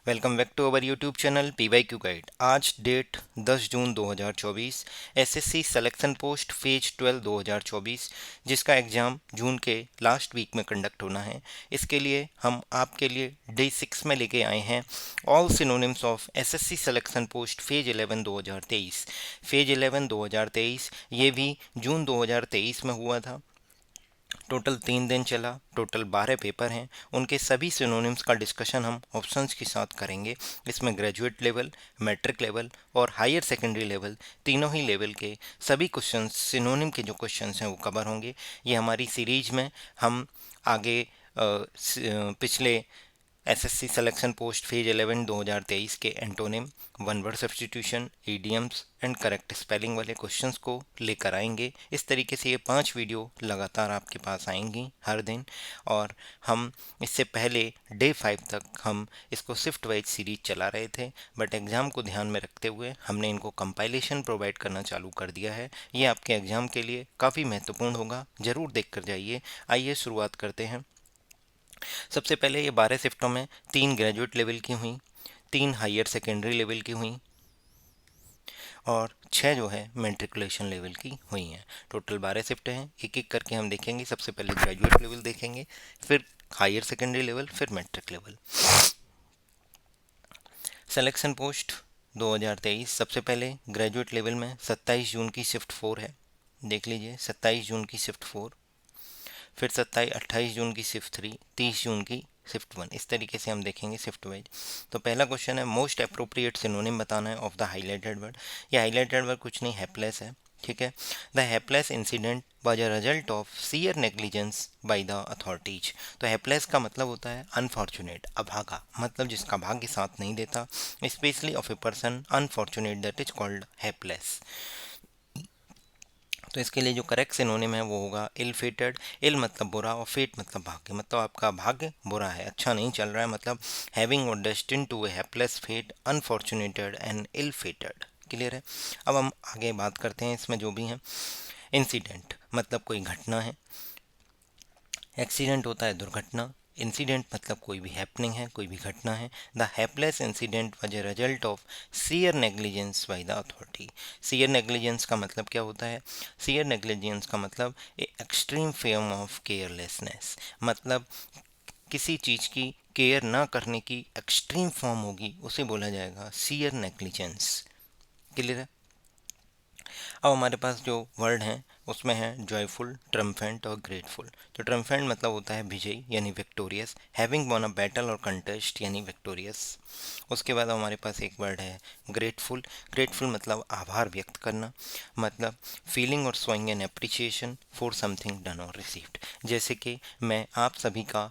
Welcome back to our YouTube channel PYQ guide. आज date 10 जून 2024, SSC selection post phase 12 2024, जिसका exam जून के last week में conduct होना है। इसके लिए हम आपके लिए डे 6 में लेके आए हैं all synonyms of SSC selection post phase 11 2023। Phase 11 2023 ये भी जून 2023 में हुआ था। टोटल 3 दिन चला, टोटल 12 पेपर हैं। उनके सभी सिनोनिम्स का डिस्कशन हम ऑप्शंस के साथ करेंगे। इसमें ग्रेजुएट लेवल, मैट्रिक लेवल और हायर सेकेंडरी लेवल, तीनों ही लेवल के सभी क्वेश्चंस, सिनोनिम के जो क्वेश्चंस हैं वो कवर होंगे। ये हमारी सीरीज में हम आगे पिछले एसएससी सिलेक्शन पोस्ट फेज 11 2023 के antonym, one word substitution, idioms and correct spelling वाले क्वेश्चंस को लेकर आएंगे। इस तरीके से ये 5 वीडियो लगातार आपके पास आएंगी हर दिन। और हम इससे पहले डे 5 तक हम इसको शिफ्ट वाइज सीरीज चला रहे थे, बट एग्ज़ाम को ध्यान में रखते हुए हमने इनको कंपाइलेशन प्रोवाइड करना चालू कर दिया है। ये आपके एग्ज़ाम के लिए काफ़ी महत्वपूर्ण होगा, ज़रूर देख कर जाइए। आइए शुरुआत करते हैं। सबसे पहले ये 12 शिफ्टों में 3 ग्रेजुएट लेवल की हुई, 3 हायर सेकेंडरी लेवल की हुई और 6 जो है मेट्रिकुलेशन लेवल की हुई हैं। टोटल 12 शिफ्ट हैं। एक एक करके हम देखेंगे। सबसे पहले ग्रेजुएट लेवल देखेंगे, फिर हायर सेकेंडरी लेवल, फिर मैट्रिक लेवल। सिलेक्शन पोस्ट 2023, सबसे पहले ग्रेजुएट लेवल में 27 जून की शिफ्ट 4 है। देख लीजिए, 27 जून की शिफ्ट 4, फिर 28 जून की शिफ्ट 3, 30 जून की शिफ्ट 1। इस तरीके से हम देखेंगे शिफ्ट वाइज। तो पहला क्वेश्चन है, मोस्ट अप्रोप्रिएट सिनोनिम बताना है ऑफ द हाईलाइटेड वर्ड। ये हाईलाइटेड वर्ड कुछ नहीं, हेल्पलेस है। ठीक है। The helpless incident was a result of sheer negligence by the authorities. तो हेल्पलेस का मतलब होता है अनफॉर्चुनेट, अभागा, मतलब जिसका भाग्य साथ नहीं देता। Specially of a person unfortunate, that is called helpless. तो इसके लिए जो करेक्ट सिनोनिम है वो होगा इल फेटेड। इल मतलब बुरा और फेट मतलब भाग्य, मतलब आपका भाग्य बुरा है, अच्छा नहीं चल रहा है, मतलब having or destined to a hapless fate, unfortunated and ill fated. Clear है। अब हम आगे बात करते हैं इसमें जो भी हैं। इंसिडेंट मतलब कोई घटना है, एक्सीडेंट होता है दुर्घटना, इंसिडेंट मतलब कोई भी हैपनिंग है, कोई भी घटना है। The helpless incident was a result of sheer negligence by the authority. Sheer negligence का मतलब क्या होता है? सीयर नेग्लिजेंस का मतलब a extreme form of carelessness, मतलब किसी चीज़ की केयर ना करने की एक्सट्रीम फॉर्म होगी, उसे बोला जाएगा सीयर नेग्लिजेंस। क्लियर है। अब हमारे पास जो वर्ड हैं उसमें है जॉयफुल, ट्रम्फेंट और ग्रेटफुल। तो ट्रम्फेंट मतलब होता है विजयी यानी victorious, having von a battle और कंटेस्ट यानी विक्टोरियस। उसके बाद हमारे पास एक वर्ड है ग्रेटफुल। ग्रेटफुल मतलब आभार व्यक्त करना, मतलब फीलिंग और showing an appreciation for something done और रिसीव्ड। जैसे कि मैं आप सभी का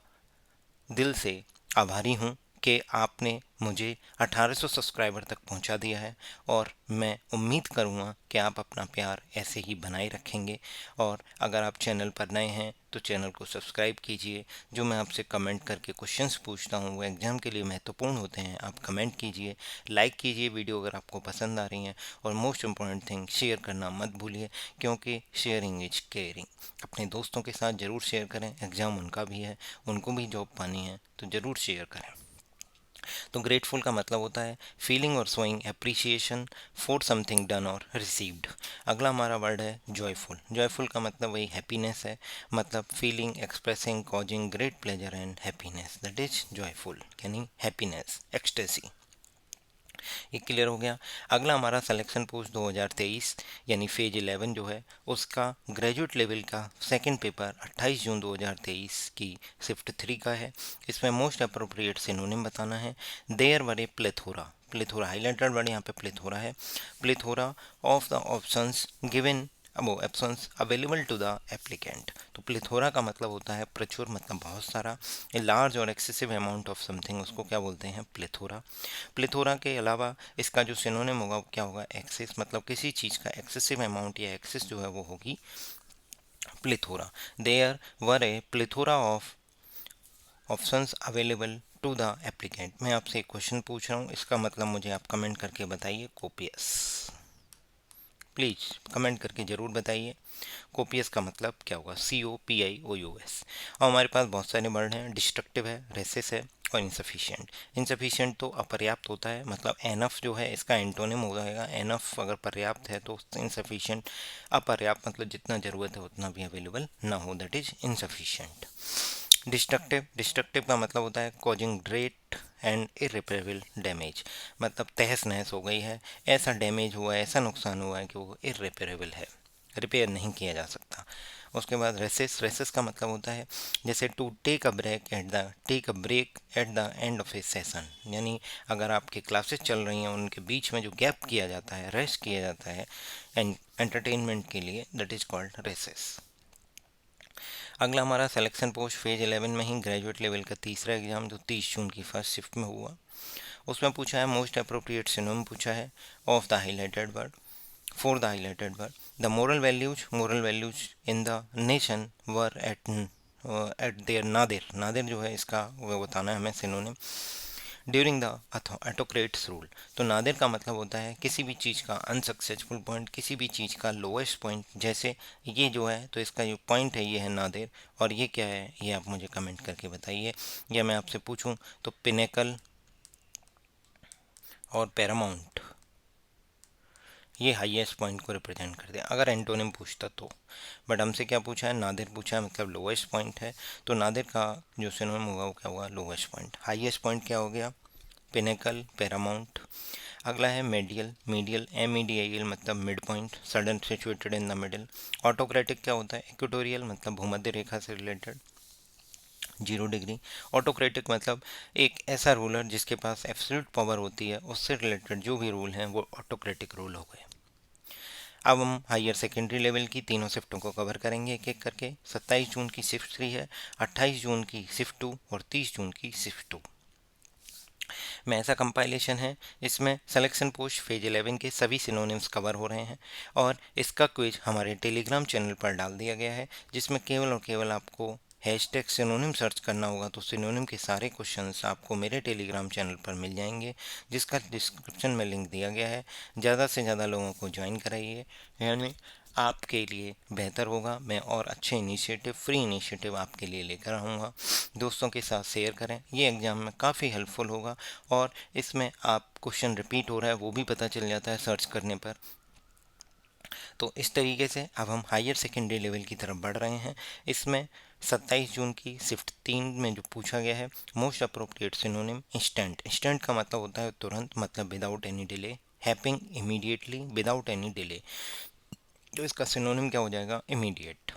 दिल से आभारी हूँ कि आपने मुझे 1800 सब्सक्राइबर तक पहुंचा दिया है, और मैं उम्मीद करूँगा कि आप अपना प्यार ऐसे ही बनाए रखेंगे। और अगर आप चैनल पर नए हैं तो चैनल को सब्सक्राइब कीजिए। जो मैं आपसे कमेंट करके क्वेश्चंस पूछता हूँ वो एग्ज़ाम के लिए महत्वपूर्ण होते हैं। आप कमेंट कीजिए, लाइक कीजिए वीडियो अगर आपको पसंद आ रही हैं, और मोस्ट इम्पॉर्टेंट थिंग, शेयर करना मत भूलिए, क्योंकि शेयरिंग इज केयरिंग। अपने दोस्तों के साथ ज़रूर शेयर करें, एग्ज़ाम उनका भी है, उनको भी जॉब पानी है, तो ज़रूर शेयर करें। तो ग्रेटफुल का मतलब होता है फीलिंग और showing appreciation for something done और रिसीव्ड। अगला हमारा वर्ड है जॉयफुल। जॉयफुल का मतलब वही हैप्पीनेस है, मतलब feeling, expressing, causing great pleasure and happiness, that is joyful, यानी हैप्पीनेस, एक्सटेसी। ये क्लियर हो गया। अगला हमारा सिलेक्शन पोस्ट 2023 यानी फेज 11 जो है उसका ग्रेजुएट लेवल का सेकंड पेपर 28 जून 2023 की शिफ्ट 3 का है। इसमें मोस्ट अप्रोप्रिएट सिनोनिम बताना है। There were a plethora, plethora highlighted word यहाँ पे प्लेथोरा है। Plethora of the options given अब options available to the applicant. तो प्लेथोरा का मतलब होता है प्रचुर, मतलब बहुत सारा। A large or excessive amount of something, उसको क्या बोलते हैं? प्लेथोरा। प्लेथोरा के अलावा इसका जो सिनोनिम होगा वो क्या होगा? एक्सेस, मतलब किसी चीज़ का एक्सेसिव अमाउंट या एक्सेस जो है वो होगी plethora. There were a plethora of options available to the applicant. मैं आपसे एक क्वेश्चन पूछ रहा हूँ, इसका मतलब मुझे आप कमेंट करके बताइए। कोपियस, प्लीज़ कमेंट करके ज़रूर बताइए कोपियस का मतलब क्या होगा? COPIOUS। और हमारे पास बहुत सारे वर्ड हैं। डिस्ट्रक्टिव है, रेसिस है, और इनसफिशिएंट। इनसफिशिएंट तो अपर्याप्त होता है, मतलब एनफ जो है इसका एंटोनिम हो जाएगा। एनफ अगर पर्याप्त है तो इनसफिशिएंट अपर्याप्त, मतलब जितना ज़रूरत है उतना भी अवेलेबल ना हो, that is insufficient. Destructive, destructive का मतलब होता है causing great and irreparable damage, मतलब तहस नहस हो गई है, ऐसा डैमेज हुआ है, ऐसा नुकसान हुआ है कि वो इरिपेरेबल है, रिपेयर नहीं किया जा सकता। उसके बाद रेसेस, रेसेस का मतलब होता है जैसे to take a break at the end of a session, यानी अगर आपके क्लासेस चल रही हैं उनके बीच में जो गैप किया जाता है, रेस्ट किया जाता है एंटरटेनमेंट के लिए, दैट इज कॉल्ड रेसेस। अगला हमारा सिलेक्शन पोस्ट फेज 11 में ही ग्रेजुएट लेवल का तीसरा एग्जाम जो 30 जून की फर्स्ट शिफ्ट में हुआ, उसमें पूछा है मोस्ट अप्रोप्रिएट सिनोनिम पूछा है of the highlighted word, for the highlighted word. The moral values in the nation were at there Nadir, Nadir जो है इसका वो बताना है हमें synonym. During the autocrats rule, तो नादिर का मतलब होता है किसी भी चीज़ का अनसक्सेसफुल पॉइंट, किसी भी चीज़ का लोएस्ट पॉइंट, जैसे ये जो है तो इसका जो पॉइंट है ये है नादिर, और ये क्या है ये आप मुझे कमेंट करके बताइए, या मैं आपसे पूछूं तो पिनेकल और पैरामाउंट ये हाईएस्ट पॉइंट को रिप्रेजेंट करते हैं अगर एंटोनिम पूछता तो। बट हमसे क्या पूछा है, नादिर पूछा है, मतलब लोएस्ट पॉइंट है, तो नादिर का जो सिनोनिम होगा वो क्या होगा, लोएस्ट पॉइंट। हाईएस्ट पॉइंट क्या हो गया, पिनेकल, पैरामाउंट। अगला है मीडियल, मीडियल MEDIL मतलब mid point, sudden situated in the middle. Autocratic क्या होता है, इक्वेटोरियल मतलब भूमध्य रेखा से रिलेटेड, 0 डिग्री। ऑटोक्रेटिक मतलब एक ऐसा रूलर जिसके पास एब्सोल्यूट पावर होती है, उससे रिलेटेड जो भी रूल हैं वो ऑटोक्रेटिक रूल हो गए। अब हम हायर सेकेंडरी लेवल की तीनों शिफ्टों को कवर करेंगे एक एक करके। 27 जून की शिफ्ट 3 है, 28 जून की शिफ्ट 2 और 30 जून की शिफ्ट 2 में ऐसा कंपाइलेशन है। इसमें सिलेक्शन पोस्ट फेज 11 के सभी सिनोनिम्स कवर हो रहे हैं, और इसका क्विज हमारे टेलीग्राम चैनल पर डाल दिया गया है, जिसमें केवल और केवल आपको हैशटैग सिनोनिम सर्च करना होगा, तो सिनोनिम के सारे क्वेश्चंस आपको मेरे टेलीग्राम चैनल पर मिल जाएंगे, जिसका डिस्क्रिप्शन में लिंक दिया गया है। ज़्यादा से ज़्यादा लोगों को ज्वाइन कराइए, यानी आपके लिए बेहतर होगा। मैं और अच्छे इनिशिएटिव, फ्री इनिशिएटिव आपके लिए लेकर आऊँगा। दोस्तों के साथ शेयर करें, ये एग्ज़ाम में काफ़ी हेल्पफुल होगा, और इसमें आप क्वेश्चन रिपीट हो रहा है वो भी पता चल जाता है सर्च करने पर। तो इस तरीके से अब हम हायर सेकेंडरी लेवल की तरफ बढ़ रहे हैं। इसमें 27 जून की शिफ्ट 3 में जो पूछा गया है, most appropriate synonym instant. Instant का मतलब होता है तुरंत, मतलब without any delay, happen immediately without any delay, तो इसका सिनोनिम क्या हो जाएगा, इमीडिएट।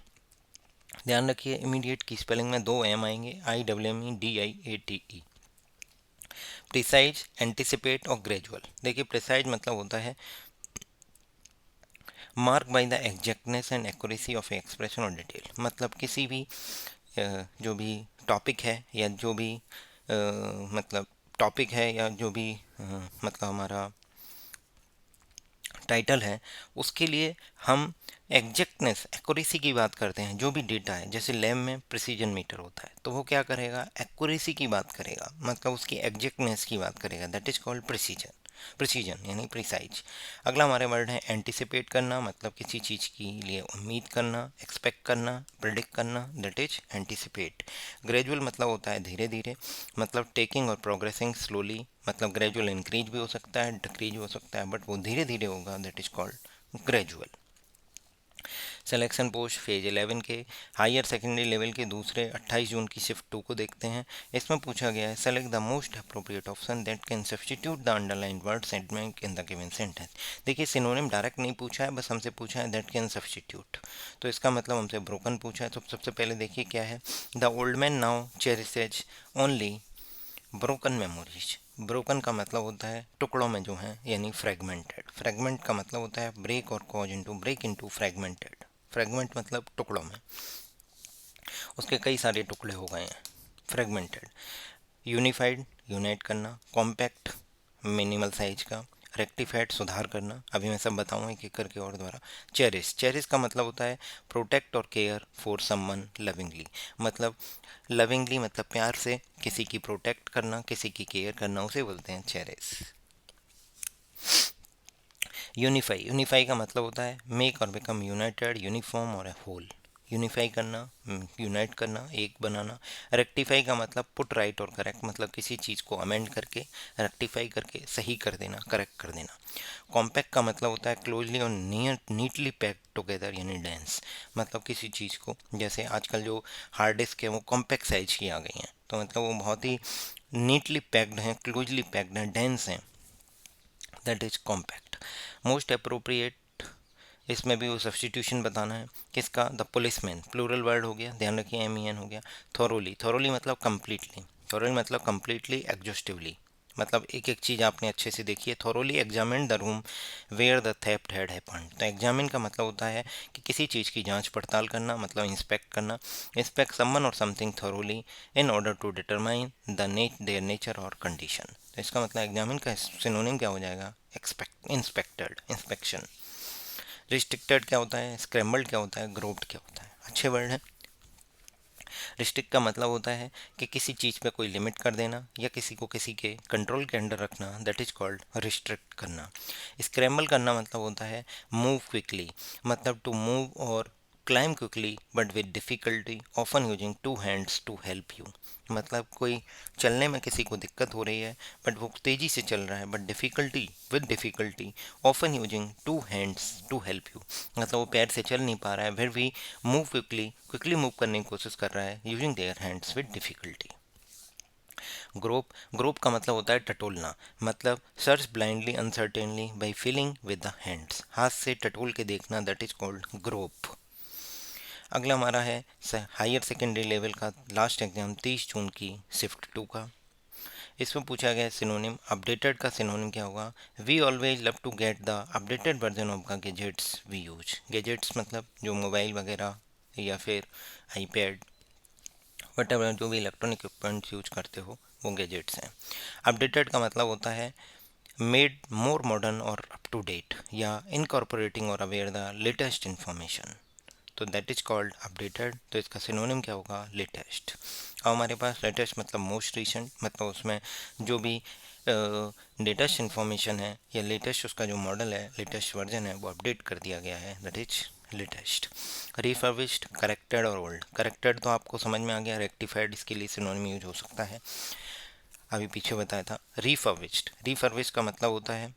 ध्यान रखिए इमीडिएट की स्पेलिंग में 2 M आएंगे, IMMEDIATE। प्रिसाइज, एंटिसिपेट और ग्रेजुअल। देखिए प्रिसाइज मतलब होता है mark by the exactness and accuracy of expression और डिटेल, मतलब किसी भी जो भी टॉपिक है या जो भी मतलब टॉपिक है या जो भी मतलब हमारा टाइटल है, उसके लिए हम एग्जैक्टनेस, एक्यूरेसी की बात करते हैं। जो भी डेटा है, जैसे लैब में प्रिसीजन मीटर होता है, तो वो क्या करेगा, एक्यूरेसी की बात करेगा, मतलब उसकी एग्जैक्टनेस की बात करेगा, that is called precision, precision यानी प्रिसाइज। अगला हमारे वर्ड है एंटिसिपेट करना, मतलब किसी चीज़ के लिए उम्मीद करना, एक्सपेक्ट करना, प्रिडिक्ट करना, दैट इज एंटिसिपेट। ग्रेजुअल मतलब होता है धीरे धीरे, मतलब टेकिंग और प्रोग्रेसिंग स्लोली, मतलब ग्रेजुअल इंक्रीज भी हो सकता है, डिक्रीज हो सकता है, बट वो धीरे धीरे होगा, that is called gradual. Selection post phase 11 के हायर सेकेंडरी लेवल के दूसरे 28 जून की शिफ्ट 2 को देखते हैं। इसमें पूछा गया है select the most appropriate option that can substitute the underline word segment in the given sentence. देखिए सिनोनिम डायरेक्ट नहीं पूछा है, बस हमसे पूछा है दैट कैन सब्स्टिट्यूट, तो इसका मतलब हमसे ब्रोकन पूछा है। तो सबसे पहले देखिए क्या है, the old man now cherishes only broken memories. Broken का मतलब होता है टुकड़ों में जो है, यानी फ्रेगमेंटेड। फ्रेगमेंट का मतलब होता है break or cause into, break into fragmented. Fragment मतलब टुकड़ों में, उसके कई सारे टुकड़े हो गए हैं, फ्रेगमेंटेड। यूनिफाइड, यूनाइट करना। कॉम्पैक्ट, मिनिमल साइज का। रेक्टिफाइड, सुधार करना। अभी मैं सब बताऊंगा एक एक करके और द्वारा। चेरिश, चेरिश का मतलब होता है प्रोटेक्ट और केयर फॉर समवन लविंगली, मतलब लविंगली मतलब प्यार से किसी की प्रोटेक्ट करना, किसी की केयर करना, उसे बोलते हैं चेरिश। यूनिफाई, यूनिफाई का मतलब होता है मेक और बिकम यूनाइटेड, यूनिफॉर्म और ए होल। यूनिफाई करना, यूनाइट करना, एक बनाना। रेक्टिफाई का मतलब पुट राइट और करेक्ट, मतलब किसी चीज़ को अमेंड करके, रेक्टिफाई करके सही कर देना, करेक्ट कर देना। कॉम्पैक्ट का मतलब होता है क्लोजली और नियर नीटली पैक्ड टुगेदर, यानी डेंस। मतलब किसी चीज़ को, जैसे आजकल जो हार्ड डिस्क है वो कॉम्पैक्ट साइज की आ गई हैं, तो मतलब वो बहुत ही नीटली पैक्ड हैं, क्लोजली पैक्ड हैं, डेंस हैं, that is compact. Most appropriate, इसमें भी वो सब्सटीट्यूशन बताना है किसका, द पुलिसमैन, प्लूरल वर्ड हो गया, ध्यान रखिए, एम हो गया। थोरोली, थोरोली मतलब कंप्लीटली, थोरोली मतलब कंप्लीटली, एग्जॉस्टिवली, मतलब एक एक चीज़ आपने अच्छे से देखी है। Thoroughly examine the room where the theft had happened, तो एग्जामिन का मतलब होता है कि किसी चीज़ की जांच पड़ताल करना, मतलब इंस्पेक्ट करना। Inspect someone or something thoroughly in order to determine the their nature or condition, तो इसका मतलब एग्जामिन का सिनोनिम क्या हो जाएगा, एक्सपेक्ट, इंस्पेक्टेड, इंस्पेक्शन। रिस्ट्रिक्टेड क्या होता है, स्क्रैम्बल्ड क्या होता है, ग्रोप्ड क्या होता है, अच्छे वर्ड हैं। रिस्ट्रिक्ट का मतलब होता है कि किसी चीज़ पे कोई लिमिट कर देना या किसी को किसी के कंट्रोल के अंडर रखना, दैट इज कॉल्ड रिस्ट्रिक्ट करना। स्क्रैम्बल करना मतलब होता है मूव क्विकली, मतलब to move or climb quickly but with difficulty, often using two hands to help you, मतलब कोई चलने में किसी को दिक्कत हो रही है बट वो तेज़ी से चल रहा है, but difficulty, with difficulty, often using two hands to help you, मतलब वो पैर से चल नहीं पा रहा है, फिर भी मूव क्विकली, क्विकली मूव करने की कोशिश कर रहा है using their hands with difficulty. Grope, grope का मतलब होता है टटोलना, मतलब search blindly uncertainly by feeling with the hands, हाथ से टटोल के देखना, दैट इज कॉल्ड ग्रोप। अगला हमारा है हायर सेकेंडरी लेवल का लास्ट एग्जाम 30 जून की शिफ्ट 2 का। इसमें पूछा गया सिनोनिम, अपडेटेड का सिनोनिम क्या होगा, we always love to get the updated version of the gadgets we use. Gadgets मतलब जो मोबाइल वगैरह या फिर आईपैड, वट एवर जो भी इलेक्ट्रॉनिक इक्विपमेंट्स यूज करते हो वो गैजेट्स हैं। अपडेटेड का मतलब होता है मेड मोर मॉडर्न और अप टू डेट, या इनकॉर्पोरेटिंग और अवेयर द लेटेस्ट इंफॉर्मेशन, तो दैट इज कॉल्ड अपडेटेड। तो इसका सिनोनिम क्या होगा, लेटेस्ट। अब हमारे पास लेटेस्ट मतलब मोस्ट रिसेंट, मतलब उसमें जो भी लेटेस्ट इन्फॉर्मेशन है या लेटेस्ट उसका जो मॉडल है, लेटेस्ट वर्जन है, वो अपडेट कर दिया गया है, that is latest. Refurbished, corrected और ओल्ड। करेक्टेड तो आपको समझ में आ गया, रेक्टिफाइड इसके लिए सिनोनिम यूज हो सकता है, अभी पीछे बताया था। रिफर्बिश्ड, रिफर्बिश्ड का मतलब होता है,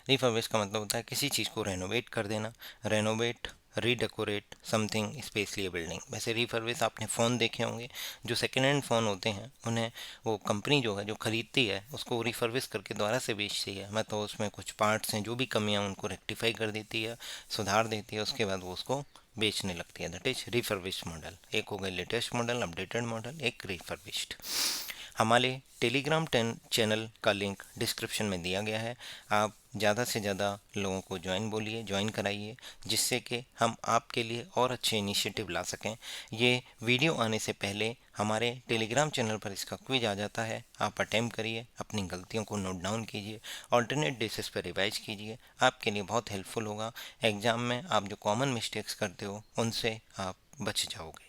रिफर्बिश का मतलब होता है किसी चीज़ को रेनोवेट कर देना, renovate, redecorate something specially building. वैसे रिफर्बिश आपने फ़ोन देखे होंगे, जो सेकेंड हैंड फ़ोन होते हैं उन्हें वो कंपनी जो है जो ख़रीदती है उसको रिफर्बिश करके दोबारा से बेचती है, मतलब उसमें कुछ पार्ट्स हैं जो भी कमियां उनको रेक्टिफाई कर देती है, सुधार देती है, उसके बाद वो उसको बेचने लगती है, दैट इज रिफर्बिश्ड मॉडल। एक हो गई लेटेस्ट मॉडल, अपडेटेड मॉडल, एक रिफर्बिश्ड। हमारे टेलीग्राम चैनल का लिंक डिस्क्रिप्शन में दिया गया है, आप ज़्यादा से ज़्यादा लोगों को ज्वाइन कराइए, जिससे कि हम आपके लिए और अच्छे इनिशिएटिव ला सकें। ये वीडियो आने से पहले हमारे टेलीग्राम चैनल पर इसका क्विज आ जाता है, आप अटेम्प्ट करिए, अपनी गलतियों को नोट डाउन कीजिए, ऑल्टरनेट बेसिस पर रिवाइज कीजिए, आपके लिए बहुत हेल्पफुल होगा। एग्ज़ाम में आप जो कॉमन मिस्टेक्स करते हो उनसे आप बच जाओगे।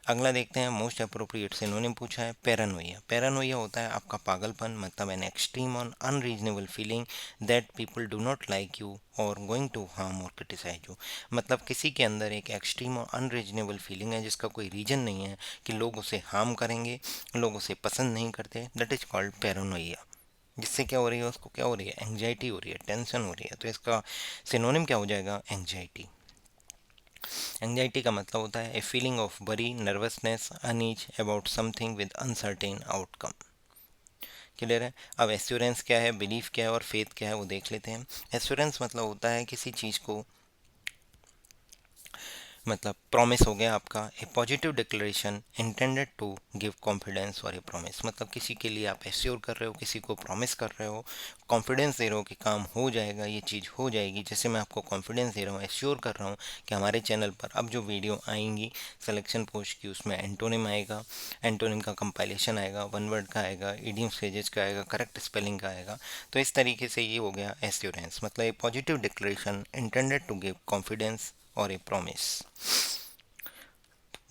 अगला देखते हैं, मोस्ट अप्रोप्रिएट सिनोनिम पूछा है, पैरानोइया। पैरानोइया होता है आपका पागलपन, मतलब एन एक्सट्रीम और unreasonable feeling that people do not like you और गोइंग टू हार्म और क्रिटिसाइज यू, मतलब किसी के अंदर एक एक्सट्रीम और अनरीजनेबल फीलिंग है जिसका कोई रीजन नहीं है कि लोग उसे हार्म करेंगे, लोग उसे पसंद नहीं करते, दैट इज कॉल्ड पैरानोइया। जिससे क्या हो रही है, उसको क्या हो रही है, एंग्जाइटी हो रही है, टेंशन हो रही है, तो इसका सिनोनिम क्या हो जाएगा, एंग्जाइटी। एंग्जाइटी का मतलब होता है a feeling of worry, nervousness, unease about something with uncertain outcome. Clear है। अब एश्योरेंस क्या है, बिलीफ क्या है और फेथ क्या है वो देख लेते हैं। एश्योरेंस मतलब होता है किसी चीज़ को, मतलब प्रॉमिस हो गया आपका, a positive declaration intended to give confidence और ए प्रॉमिस, मतलब किसी के लिए आप एश्योर कर रहे हो, किसी को प्रॉमिस कर रहे हो, कॉन्फिडेंस दे रहे हो कि काम हो जाएगा, ये चीज़ हो जाएगी। जैसे मैं आपको कॉन्फिडेंस दे रहा हूँ, एश्योर कर रहा हूँ कि हमारे चैनल पर अब जो वीडियो आएंगी सिलेक्शन पोस्ट की, उसमें एंटोनिम आएगा, एंटोनिम का कंपाइलेशन आएगा, वन वर्ड का आएगा, इडियम फ्रेजेस का आएगा, करेक्ट स्पेलिंग का आएगा। तो इस तरीके से ये हो गया एश्योरेंस, मतलब a positive declaration intended to give confidence और ए प्रॉमिस।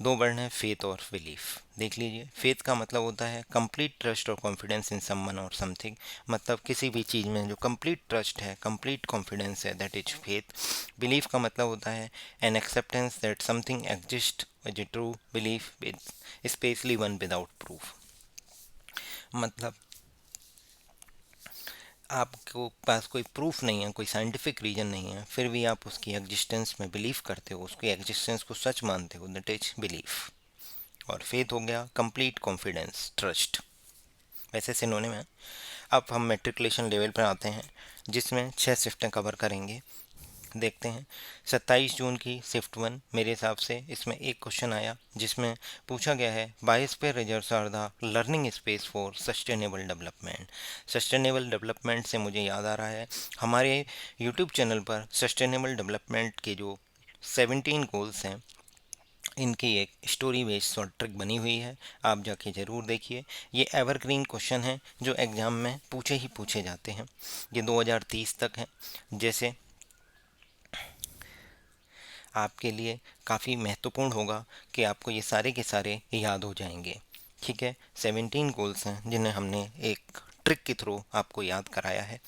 दो वर्ड हैं फेथ और बिलीफ। देख लीजिए, फेथ का मतलब होता है complete trust or confidence in someone or something, मतलब किसी भी चीज़ में जो कंप्लीट ट्रस्ट है, कंप्लीट कॉन्फिडेंस है, दैट इज फेथ। बिलीफ का मतलब होता है an acceptance that something exist, which true belief, especially one without proof. मतलब आपको पास कोई प्रूफ नहीं है, कोई साइंटिफिक रीजन नहीं है, फिर भी आप उसकी एग्जिस्टेंस में बिलीव करते हो, उसकी एग्जिस्टेंस को सच मानते हो, दैट इज बिलीफ। और फेथ हो गया कंप्लीट कॉन्फिडेंस, ट्रस्ट, वैसे सिनोनिम है। अब हम मेट्रिकुलेशन लेवल पर आते हैं, जिसमें 6 शिफ्टें कवर करेंगे। देखते हैं 27 जून की शिफ्ट 1। मेरे हिसाब से इसमें एक क्वेश्चन आया जिसमें पूछा गया है biosphere reserves are the learning space for sustainable development. Sustainable development से मुझे याद आ रहा है हमारे यूट्यूब चैनल पर सस्टेनेबल डेवलपमेंट के जो 17 गोल्स हैं, इनकी एक स्टोरी बेस्ड शॉर्ट ट्रिक बनी हुई है, आप जाके ज़रूर देखिए। ये एवरग्रीन क्वेश्चन है जो एग्ज़ाम में पूछे ही पूछे जाते हैं। ये 2030 तक है, जैसे आपके लिए काफ़ी महत्वपूर्ण होगा कि आपको ये सारे के सारे याद हो जाएंगे। ठीक है, 17 गोल्स हैं जिन्हें हमने एक ट्रिक के थ्रू आपको याद कराया है,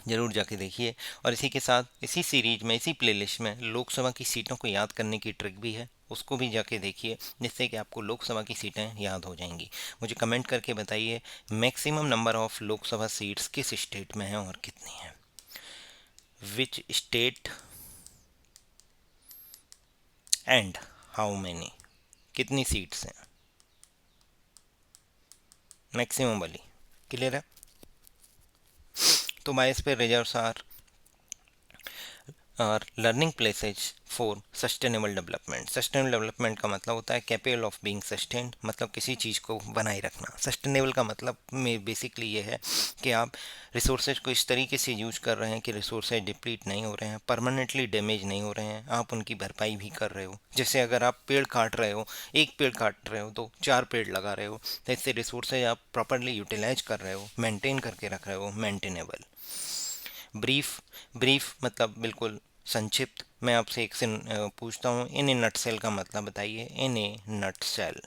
ज़रूर जाके देखिए। और इसी के साथ इसी सीरीज में, इसी प्लेलिस्ट में लोकसभा की सीटों को याद करने की ट्रिक भी है, उसको भी जाके देखिए, जिससे कि आपको लोकसभा की सीटें याद हो जाएंगी। मुझे कमेंट करके बताइए maximum number of Lok Sabha seats किस स्टेट में हैं और कितनी हैं। Which state and how many, कितनी सीट्स हैं मैक्सिमम वाली। क्लियर है? तो बाईस पे reserves are learning places for sustainable development. Sustainable development का मतलब होता है कैपेबल ऑफ बीइंग सस्टेन्ड, मतलब किसी चीज़ को बनाए रखना। सस्टेनेबल का मतलब में बेसिकली ये है कि आप रिसोर्सेज को इस तरीके से यूज कर रहे हैं कि रिसोर्सेज डिप्लीट नहीं हो रहे हैं, परमानेंटली डैमेज नहीं हो रहे हैं, आप उनकी भरपाई भी कर रहे हो। जैसे अगर आप पेड़ काट रहे हो, एक पेड़ काट रहे हो तो 4 पेड़ लगा रहे हो, तो इससे रिसोर्सेज आप प्रॉपरली यूटिलाइज कर रहे हो, मेंटेन करके रख रहे हो, मेंटेनेबल। ब्रीफ, ब्रीफ मतलब बिल्कुल संक्षिप्त। मैं आपसे एक से पूछता हूँ, इन ए नटसेल का मतलब बताइए। इन ए नटसेल,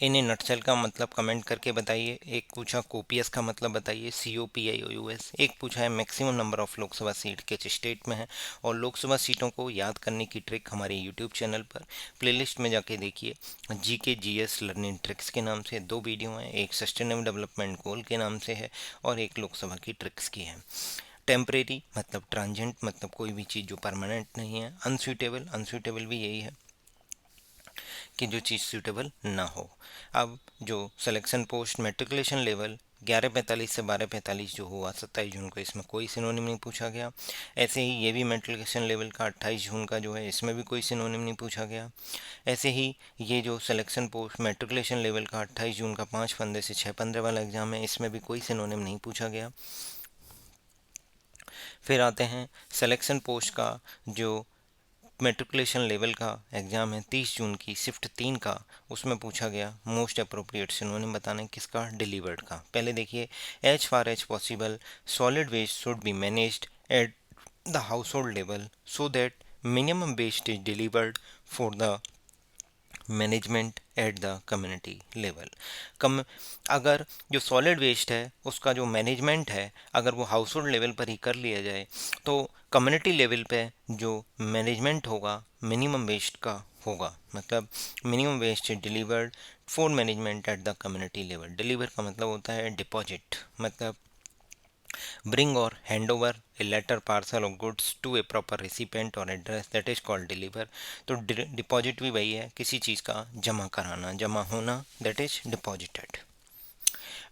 इन ए नटसेल का मतलब कमेंट करके बताइए। एक पूछा कोपीएस का मतलब बताइए, COPIOUS। एक पूछा है maximum number of Lok Sabha seat किस स्टेट में है। और लोकसभा सीटों को याद करने की ट्रिक हमारे यूट्यूब चैनल पर प्लेलिस्ट में जाके देखिए। GK GS लर्निंग ट्रिक्स के नाम से 2 वीडियो हैं, एक सस्टेनेबल डेवलपमेंट गोल के नाम से है और एक लोकसभा की ट्रिक्स की है। टेम्परेरी मतलब ट्रांजेंट, मतलब कोई भी चीज़ जो परमानेंट नहीं है। अनसूटेबल, अनसूटेबल भी यही है कि जो चीज़ सूटेबल ना हो। अब जो सिलेक्शन पोस्ट मेट्रिकुलेशन लेवल 11:45 से 12:45 जो हुआ 27 जून को, इसमें कोई सिनोनिम नहीं पूछा गया। ऐसे ही ये भी मेट्रिकुलेशन लेवल का 28 जून का जो है, इसमें भी कोई सिनोनिम नहीं पूछा गया। ऐसे ही ये जो सिलेक्शन पोस्ट मेट्रिकुलेशन लेवल का 28 जून का 5 फंदे से 6 फंदे वाला एग्ज़ाम है, इसमें भी कोई सिनोनिम नहीं पूछा गया। फिर आते हैं सिलेक्शन पोस्ट का जो मेट्रिकुलेशन लेवल का एग्ज़ाम है 30 जून की शिफ्ट 3 का, उसमें पूछा गया मोस्ट अप्रोप्रिएट सिनोनिम बताने किसका, डिलीवर्ड का। पहले देखिए, as far as possible solid waste should be managed at the हाउस होल्ड level so that minimum waste is delivered for the management at the community level. कम अगर जो सॉलिड वेस्ट है उसका जो मैनेजमेंट है, अगर वो हाउस होल्ड लेवल पर ही कर लिया जाए, तो कम्युनिटी लेवल पे जो मैनेजमेंट होगा मिनिमम वेस्ट का होगा। मतलब minimum waste delivered for management at the community level. Deliver का मतलब होता है डिपॉजिट, मतलब bring or hand over a letter, parcel of goods to a proper recipient or address, that is called deliver। तो deposit भी वही है, किसी चीज़ का जमा कराना, जमा होना, that is deposited।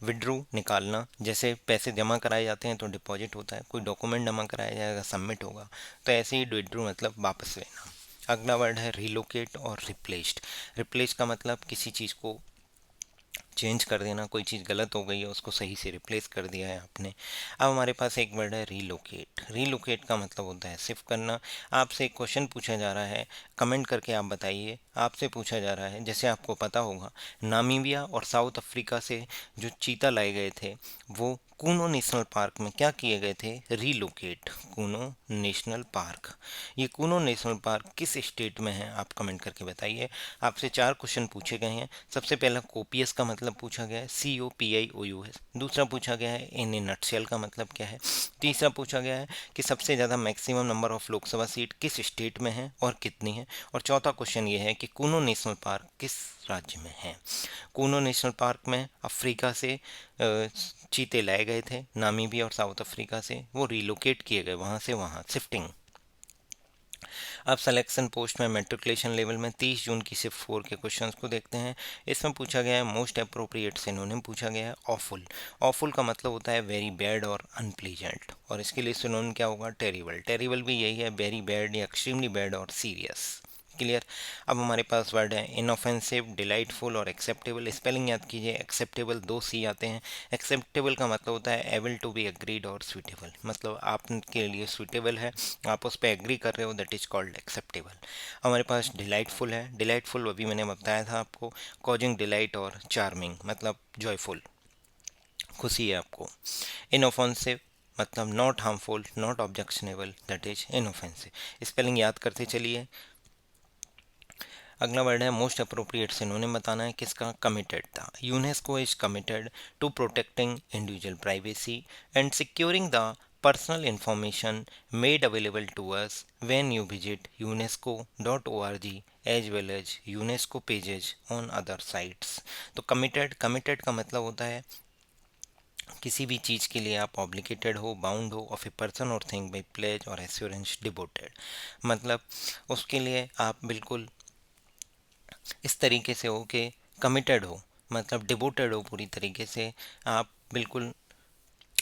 विड्रू निकालना, जैसे पैसे जमा कराए जाते हैं तो डिपॉजिट होता है, कोई डॉक्यूमेंट जमा कराया जाएगा सबमिट होगा, तो ऐसे ही विड्रू मतलब वापस लेना। अगला वर्ड है रिलोकेट और रिप्लेस्ड। रिप्लेस का मतलब किसी चीज़ को चेंज कर देना, कोई चीज़ गलत हो गई है उसको सही से रिप्लेस कर दिया है आपने। अब हमारे पास एक वर्ड है रीलोकेट। रीलोकेट का मतलब होता है शिफ्ट करना। आपसे एक क्वेश्चन पूछा जा रहा है, कमेंट करके आप बताइए। आपसे पूछा जा रहा है, जैसे आपको पता होगा, नामीबिया और साउथ अफ्रीका से जो चीता लाए गए थे वो कूनो नेशनल पार्क में क्या किए गए थे? रीलोकेट। Kuno national park. ये कूनो नेशनल पार्क किस स्टेट में है? आप कमेंट करके बताइए। आपसे 4 क्वेश्चन पूछे गए हैं। सबसे पहला कोपियस का मतलब पूछा गया है, COPIOUS। दूसरा पूछा गया है इन ए नटशेल का मतलब क्या है। तीसरा पूछा गया है कि सबसे ज़्यादा maximum number of Lok Sabha seat किस स्टेट में है और कितनी है। और चौथा क्वेश्चन ये है कि कूनो नेशनल पार्क किस राज्य में है। कूनो नेशनल पार्क में अफ्रीका से चीते लाए गए थे, नामीबिया और साउथ अफ्रीका से। वो रिलोकेट किए गए वहाँ से वहाँ, शिफ्टिंग। अब सिलेक्शन पोस्ट में मेट्रिकुलेशन लेवल में 30 जून की शिफ्ट 4 के क्वेश्चंस को देखते हैं। इसमें पूछा गया है मोस्ट अप्रोप्रिएट सिनोनिम पूछा गया है ऑफुल। ऑफुल का मतलब होता है वेरी बैड और अनप्लीजेंट, और इसके लिए सिनोनिम क्या होगा? टेरिबल। टेरिबल भी यही है, वेरी बैड या एक्सट्रीमली बैड और सीरियस। क्लियर। अब हमारे पास वर्ड है इनऑफेंसिव, डिलाइटफुल और एक्सेप्टेबल। स्पेलिंग याद कीजिए। एक्सेप्टेबल 2 C आते हैं। एक्सेप्टेबल का मतलब होता है एबल टू बी एग्रीड और सुइटेबल, मतलब आपके लिए सुइटेबल है, आप उस पर एग्री कर रहे हो, दैट इज कॉल्ड एक्सेप्टेबल। हमारे पास डिलाइटफुल है। डिलाइटफुल अभी मैंने बताया था आपको, कॉजिंग डिलाइट और चार्मिंग मतलब जॉयफुल, खुशी है आपको। इनऑफेंसिव मतलब not harmful, not objectionable, that is inoffensive. Spelling याद करते चलिए। अगला वर्ड है मोस्ट अप्रोप्रिएट सिनोनिम बताना है किसका? कमिटेड था। UNESCO is committed to protecting individual privacy and securing the personal information made available to us when you visit unesco.org as well as UNESCO pages on other sites। तो committed का मतलब होता है किसी भी चीज़ के लिए आप ऑब्लिगेटेड हो, बाउंड हो ऑफ ए पर्सन और थिंग बाई प्लेज और एश्योरेंस डिवोटेड, मतलब उसके लिए आप बिल्कुल इस तरीके से हो कि कमिटेड हो, मतलब डिवोटेड हो पूरी तरीके से, आप बिल्कुल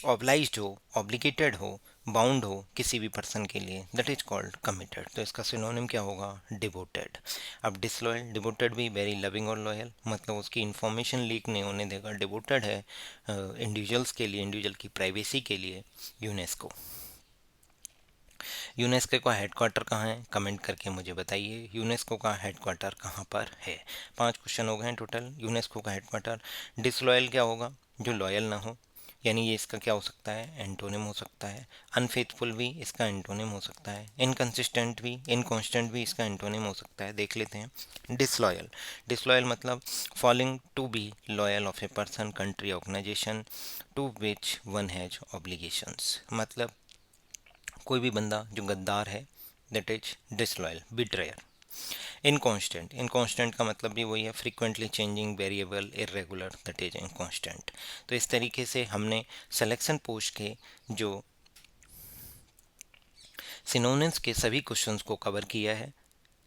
ऑब्लाइज्ड हो, ऑब्लिगेटेड हो, बाउंड हो किसी भी पर्सन के लिए, दैट इज कॉल्ड कमिटेड। तो इसका सिनोनिम क्या होगा? डिवोटेड। अब डिसलॉयल, डिवोटेड भी वेरी लविंग और लॉयल, मतलब उसकी इन्फॉर्मेशन लीक नहीं होने देगा। डिवोटेड है इंडिविजुअल्स के लिए, इंडिविजुअल की प्राइवेसी के लिए। यूनेस्को। यूनेस्को का हेडक्वार्टर कहाँ है? कमेंट करके मुझे बताइए यूनेस्को का हेडक्वार्टर कहाँ पर है। 5 क्वेश्चन हो गए हैं टोटल। यूनेस्को का हेडक्वार्टर। डिसलॉयल क्या होगा? जो लॉयल ना हो, यानी ये इसका क्या हो सकता है? एंटोनिम हो सकता है। अनफेथफुल भी इसका एंटोनिम हो सकता है। इनकंसिस्टेंट भी, इनकॉन्स्टेंट भी इसका एंटोनिम हो सकता है। देख लेते हैं। डिसलॉयल, डिसलॉयल मतलब failing to be loyal of a person, country, organisation to which one has obligations, मतलब कोई भी बंदा जो गद्दार है, that is disloyal, betrayer. Inconstant, inconstant का मतलब भी वही है, frequently changing, variable, irregular, that is inconstant. तो इस तरीके से हमने सिलेक्शन पोस्ट के जो सिनोनिम्स के सभी क्वेश्चंस को कवर किया है।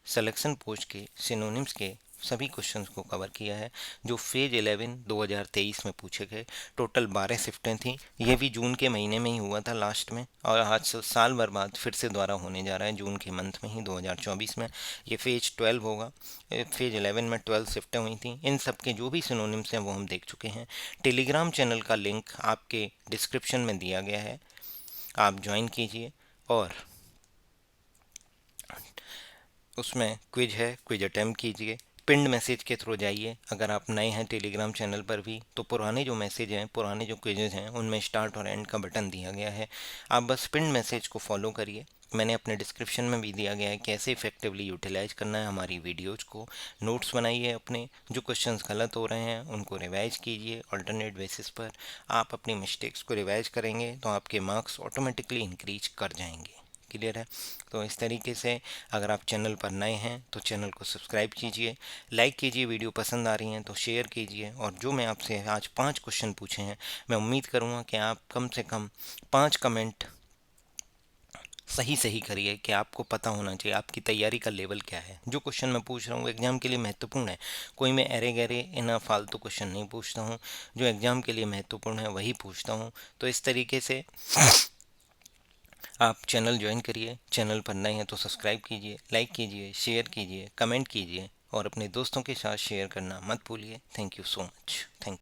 सिलेक्शन पोस्ट के सिनोनिम्स के सभी क्वेश्चंस को कवर किया है जो फेज 11 2023 में पूछे गए। टोटल 12 शिफ्टें थी। ये भी जून के महीने में ही हुआ था लास्ट में, और आज से साल भर बाद फिर से दोबारा होने जा रहा है जून के मंथ में ही 2024 में। ये फेज 12 होगा। फेज 11 में 12 शिफ्टें हुई थी। इन सब के जो भी सिनोनिम्स हैं वो हम देख चुके हैं। टेलीग्राम चैनल का लिंक आपके डिस्क्रिप्शन में दिया गया है, आप ज्वाइन कीजिए। और उसमें क्विज है, क्विज अटेम्प्ट कीजिए। पिंड मैसेज के थ्रू जाइए। अगर आप नए हैं टेलीग्राम चैनल पर भी, तो पुराने जो मैसेज हैं, पुराने जो क्विजेज हैं, उनमें स्टार्ट और एंड का बटन दिया गया है। आप बस पिंड मैसेज को फॉलो करिए। मैंने अपने डिस्क्रिप्शन में भी दिया गया है कैसे इफेक्टिवली यूटिलाइज करना है हमारी वीडियोज को। नोट्स बनाइए अपने, जो क्वेश्चंस गलत हो रहे हैं उनको रिवाइज कीजिए ऑल्टरनेट बेसिस पर। आप अपनी मिस्टेक्स को रिवाइज करेंगे तो आपके मार्क्स ऑटोमेटिकली इंक्रीज कर जाएंगे। क्लियर है? तो इस तरीके से अगर आप चैनल पर नए हैं तो चैनल को सब्सक्राइब कीजिए, लाइक कीजिए, वीडियो पसंद आ रही हैं तो शेयर कीजिए। और जो मैं आपसे आज 5 क्वेश्चन पूछे हैं, मैं उम्मीद करूँगा कि आप कम से कम 5 कमेंट सही सही करिए, कि आपको पता होना चाहिए आपकी तैयारी का लेवल क्या है। जो क्वेश्चन मैं पूछ रहा हूँ एग्जाम के लिए महत्वपूर्ण है। कोई मैं अरे गहरे इना फालतू क्वेश्चन नहीं पूछता हूँ, जो एग्जाम के लिए महत्वपूर्ण है वही पूछता हूँ। तो इस तरीके से आप चैनल ज्वाइन करिए। चैनल पर नए हैं तो सब्सक्राइब कीजिए, लाइक कीजिए, शेयर कीजिए, कमेंट कीजिए और अपने दोस्तों के साथ शेयर करना मत भूलिए। Thank you so much. Thank